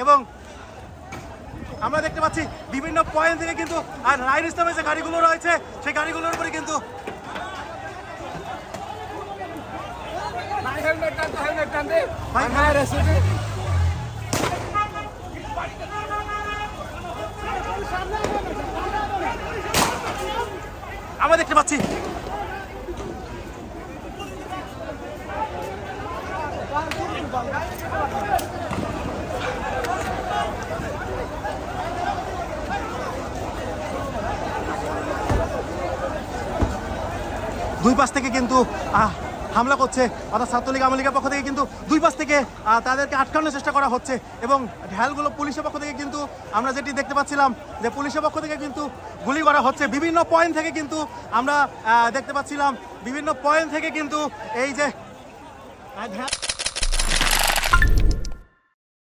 এবং আমরা দেখতে পাচ্ছি বিভিন্ন পয়েন্ট থেকে কিন্তু আর রাইড ইসলামের যে গাড়িগুলো রয়েছে সেই গাড়িগুলোর উপরে কিন্তু আমরা দেখতে পাচ্ছি দুই পাশ থেকে কিন্তু হামলা করছে, অর্থাৎ ছাত্রলীগ আওয়ামী লীগের পক্ষ থেকে কিন্তু দুই পাশ থেকে তাদেরকে আটকানোর চেষ্টা করা হচ্ছে এবং ঢালগুলো পুলিশের পক্ষ থেকে কিন্তু আমরা যেটি দেখতে পাচ্ছিলাম যে পুলিশের পক্ষ থেকে কিন্তু গুলি করা হচ্ছে। বিভিন্ন পয়েন্ট থেকে কিন্তু আমরা দেখতে পাচ্ছিলাম বিভিন্ন পয়েন্ট থেকে কিন্তু এই যে